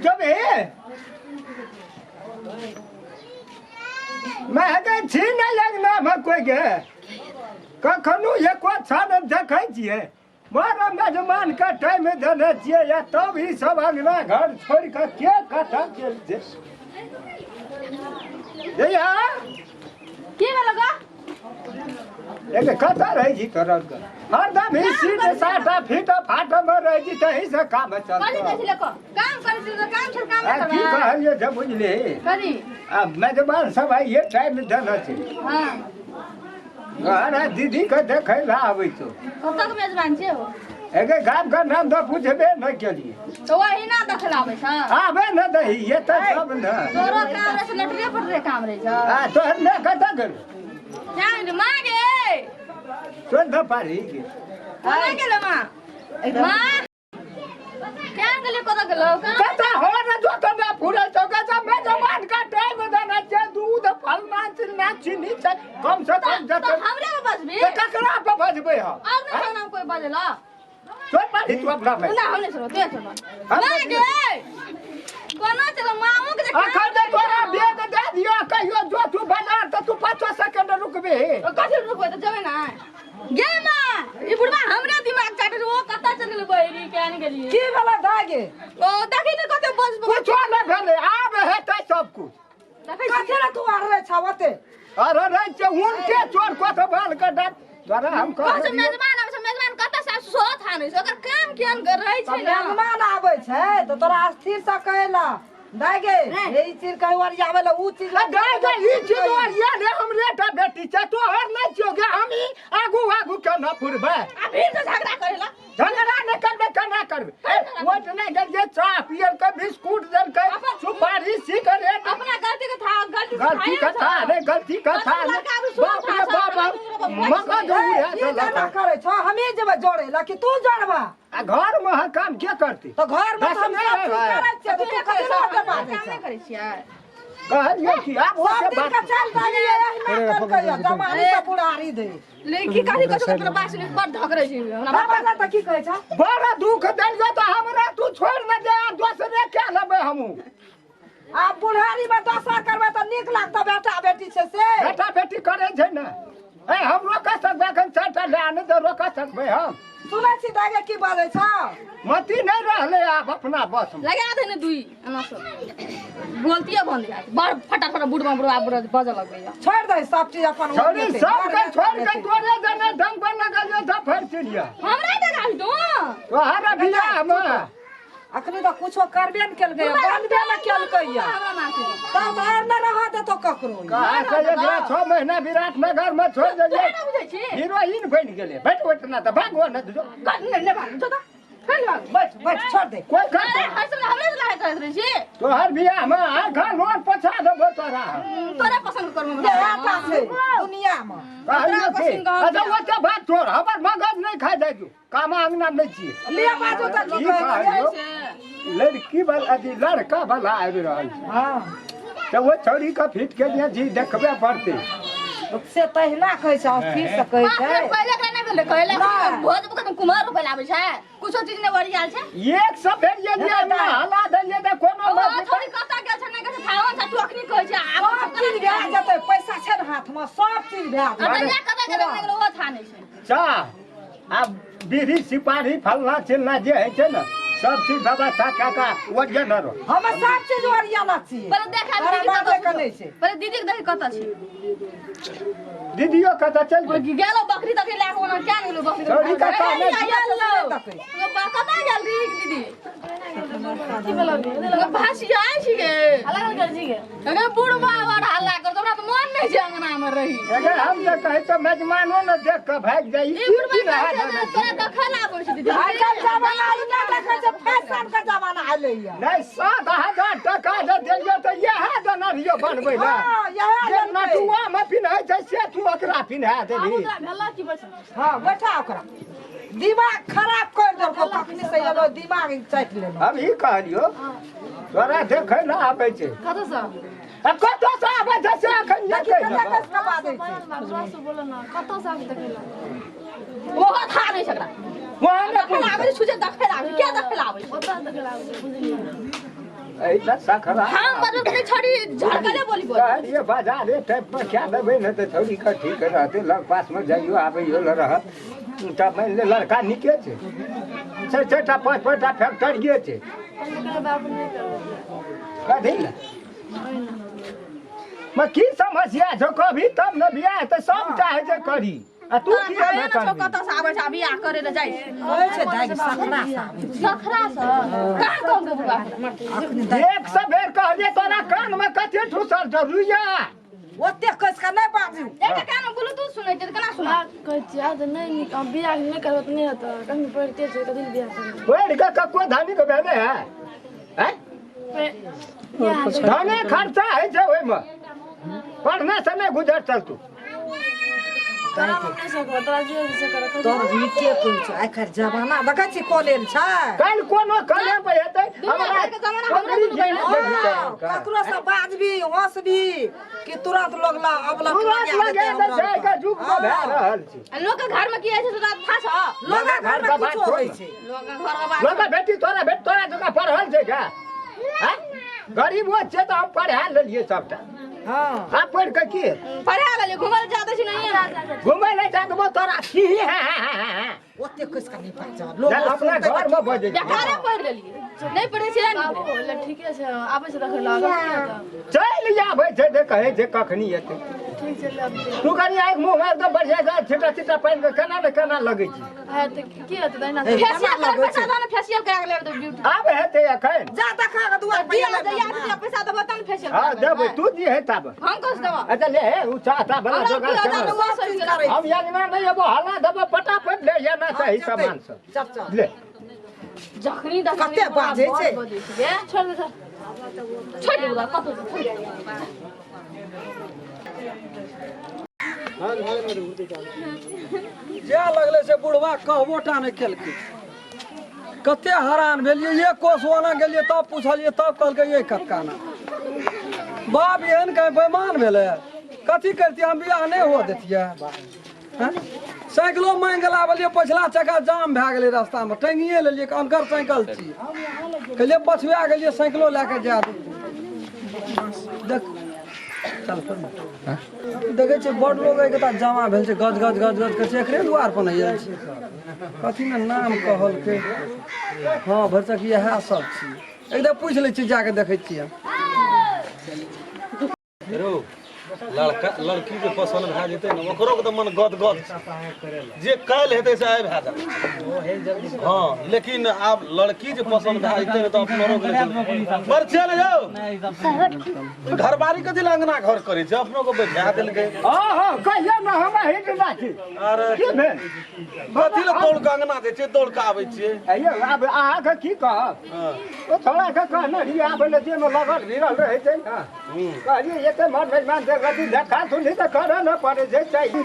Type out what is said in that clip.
जब मैं छीन लगना में कोई गे कखनु एको छान देखै छियै मारा मेजमान का टाइम देने छियै या तब ही सब अंगना घर छोड़ के कथा गेल छै जया की लगा एक कथा रही जी तोरा हरदम ही सीधे साटा फीटा फाटा में रही जी तही से काम चल कली कैसे लको काम करे तो काम छोड़ काम की कहलिए जब बुझले करी अब मेजबान सब है ये टाइम देने छै हां अरे दीदी के देखे ला आबै तो कब तक मेजबान छे हो एके गाम का नाम तो पूछबे न केलिए तो वही ना दखलाबै छ आबे न दही ये तो सब न तोरो काम से लटरे पटरे काम रे छ आ तो ने कथा कर जान मागे सुन द पारी के कने गेले मां क्या गेले कत गेलो कथा हो न जो तो ना पूरा तो कथा मेजबान का टाइम देना छै दूध फलना चिलना चीनी छै कम से कम तो हमरे में बजबी तो ककरा पे बजबे हम और ना नाम कोई बजेला सुन पारी तू अपना में ना हमने सुनो ते सुनो मागे कोना चलो मामू के अखन दे तोरा बेग दे दियो कहियो जो तू बाजार तो तू 5 सेकंड रुकबे कथि रुकबे तो जबे ना गे मां ई बुढ़वा हमरा दिमाग चाटे वो कता चल बहिरी के आने गेली की वाला धागे ओ देखि न कते बजबो कुछ न भेले आब हेतै सब कुछ देखि कथे रे तू आरे छावते अरे रे जे उनके चोर कत बाल के डर तोरा हम कह मेजबान कता से सो थाने से ओकर काम केन कर रहै छै ना मेहमान आबै छै तो तोरा स्थिर से कहला दागे ए चीज कहि वाली आवेला उ चीज दागे ई चीज वाली ने हमरे टा बेटी छै तो हर नै छियो गे हमी आगू आगू के न फुरबे अभी तो झगड़ा करेला झगड़ा न करबे केना करबे वोट नै गेलिए चाह पियर के बिस्कुट देल के सुपारी सिगरेट अपना गलती के था गलती कथा रे गलती कथा बाप रे बाप मगज ये जना करे छ हमें जब जोड़ेला कि तू जोड़बा आ घर में ह काम के करती तो घर में हम सब चीज करे छ तू करे सब काम नहीं करे छियै कहलिए कि आब वो सब के दिन का चल दागे यही कर कहियो जमानी से बुढ़ारी दे लेकिन काहे कतो तोरा बास में पर धकरै छै हमरा बाबा ना त की कहै छ बड़ा दुख देलियो तो हमरा तू छोड़ न दे दूसरे के लेबे हमू आ बुढ़ारी में दशा करबे त नीक लागत बेटा बेटी छै से बेटा बेटी करे छै न ए हम रोक सकबे कन चाटा ले आने तो रोक सकबे हम सुनै छी दागे की बाजै छ मती नहीं रहले आप अपना बस में लगा दे ने दुई एना सब बोलतिए बंद जात बड़ फटाफट बुढ़वा बज लगबै छोड़ दे सब चीज अपन छोड़ी सब के छोड़ के तोरे जने ढंग पर लगा था फिर चिड़िया हमरा त गाहि तो तो हरा बियाह में अखनी तो कुछो करबे न केल गया बनबे न केल कहिया हमरा माथि तब और न रहा दे तो ककरो कहा से एकरा 6 महीना विराटनगर में छोड़ देलिए ना बुझै छी हीरोइन बन गेले बैठ बैठ ना त भागो न जो ने भाग तो फैल भाग बैठ बैठ छोड़ दे कोई अरे कर हर समय हमरे से लड़ाई करत रही छी तो हर बियाह में आखा लोन पछा देबो तोरा तोरा पसंद करम ये आता से दुनिया में कहलिए कि अच्छा वो तो बात छोड़ हमर मगज नहीं खा जाय तू कामा अंगना नहीं छी ले बाजू तक की कहलियो लड़की वाला अथी लड़का वाला आबि रहल छै हां तो वो छोरी का फिट के लिए जी देखबे पड़ते से तहिना कहै छ फिर से कहै छै पहिले कने भेले कहले भोज बुक कुमार रुपैया आबै छै कुछो चीज ने बढ़िया छै एक सब भेल ये ना हला देलिए त कोनो बात थोड़ी कता गेल छै ने के थावन छ तू अखनी कहै छै सब चीज भए जेतै पैसा छै न हाथ में सब चीज भए अरे जेतै या कता गेल ने वो था नहीं छै चा अब बीड़ी सिपाही फलना चिलना जे है छै न सब चीज व्यवस्था काका वजन रो हम सब चीज ओरियाना छी पहिले देखा तोरा बाते कनै छै पहिले दीदी के देखि कता छै दीदियो कता चल ओ गेलो बकरी तक लाग ओना क्या गेलो बकरी छोरी का काम है कता गेल री दीदी की बोलो लगे भासी आइ छी गे हल्ला कर छी गे अगे बुढ़वा बड़ हल्ला कर तोरा त मन नहीं छै अंगना में रही अगर हम जे कहै त मेजमानो न देख के भाग जाई ई बुढ़वा तोरा दखला आबै छै दीदी आइ काल जमाना ई ना देखै छै फैशन का जमाना आइले या नहीं 7,000 टका जे देलियो त यह देना रियो बनबै ला हां यही जे नटुआ में पिन्है छै से तू ओकरा पिन्हा देली भला की बस हां बैठा ओकरा दिमाग खराब कर देलको कखनी से एलो दिमाग चाट लेलो अब ई कहलियो तोरा देखै ला आबै छै कत से अब कत से आबै छै से अखन देखि देखै कते कस कबा दै छै बस बोलो ना कत से आबि देखला वो था नहीं सकता वहां ने दखला आबै छुजे दखला आबै क्या दखला आबै ओता दखला आबै बुझलिए इतना सखरा हम बदल के छोड़ी झड़कले बोली ये बाजार रे टाइप पर क्या देबे न त थोड़ी का ठीक रहते लग पास में जाइयो आबैयो ल रह त मान ले लड़का निके छे छ छटा पांच पांचटा फैक्टरी छे कथी ले मैं की समस्या छो कभी तब न बियाह त सब चाहे जे करी आ तू की न कर कत से आबै छ बियाह करे ल जाई कहै छै दागी सखरा सखरा से कहां कौन के बुआ एक से बेर कहले तोरा कान में कथे ठुसर छ रुइया ओते कस का नहीं बाजू एक कान ब्लूटूथ सुनै छै केना सुना कहै छी आज नहीं हम बियाह नहीं करबत नहीं होता कहीं पढ़ते छै कदिन बियाह करब पढ़ के कको धानी के भेले है हैं धाने खर्चा है छै ओइ में पढ़ने से नहीं गुजर चल तू तोरा नहीं सकबो तोरा जे से कर तोर जी के कुछ आखर जमाना देखै छी कॉलेज छै कल कोनो कले पे हेतै हमरा के जमाना हमरा ककरो से बाजबी हंसबी कि तुरंत लगला अबला तुरंत लगे त जाय के जुग में भए रहल छै लोग के घर में की है छै तोरा फास लोग घर का बात होइ छै लोग के घर का लोग बेटी तोरा जगह पढ़ल छै का हैं गरीब हो छै त हम पढ़ा लेलिए सबटा हां आप पढ़ के की पढ़ा ले घुमल जाते छी नहीं घुमै ले जात तोरा की ओते कस का नहीं बाजा अपना घर में बजे बेकारे पढ़ लेलिए नहीं पढ़े छी बाबू बोले ठीके छै आबै छै देख लागल चल आबै छै दे कहै छै कखनी एतै ठीक छै ले तू कनी आँख मुँह मार के बढ़िया से छिटा छिटा पानि के केना लगै छै है त की हेतै दैना फेशियल कर पैसा दाना फेशियल करा के लेब तो ब्यूटी आब हेतै एखन जा देखा के दुआ दिया दिया पैसा देबो तन फेशियल हाँ देबै तू जी है तब हम कस देबो अच्छा ले उ चाहता बना जोगाड़ कर हम यजना नहीं एबो हल्ला देबो फटाफट ले या ना सही सामान सब चप चप ले जखनी दस कते बाजे छै छोड़ दे छोड़ दे बुआ कत जे लगले से बुढ़वा कहबोटा नहीं केलकै कते हैरान भेलिए ये कोसवाना गेलिए तब पूछलिए तब कहलकै ये कक्काना बाप एहन कहीं बेईमान भेलै कथी करतियै हम बियाह नहीं हो देतियै हैं साइकिलो मांग गेला बोलिए पछिला चक्का जाम भए गेलै रास्ता में टंगिए लेलिए अनकर साइकिल छी कहलिए पछुआ गेलिए साइकिलो लए के जा देख चल देखे छै बड़ लोग एक जमा भेल छै गज गज गज गज छै एकरे दुआर पर नहीं आयल छै कथी ने नाम कहलकै हाँ भरसक इएह सब छी एकदम पूछ लै छी जाके देखै छियै लड़का लड़की के पसंद भए जेतै ने ओकरो के तऽ मन गद गद जे काल्हि हेतै से आइ भए जाए हाँ लेकिन आब लड़की जे पसंद भए जेतै ने तऽ अपनो के पर चल यौ घरबारी कथी लए अंगना घर करै छै अपनो के बैठा देलकै हां हां कहिया ना हम हिट ना छी अरे की भेल कथी लए दौड़ के अंगना दै छै दौड़ के आबै छियै अयो आब अहाँ के की कहब ओ थोड़ा के कहना रिया आबे जे में लगल भिड़ल रहै छै ना कहलिए एते मन मेहमान से गति देखा सुनी तऽ करऽ न पड़े छै चाहिए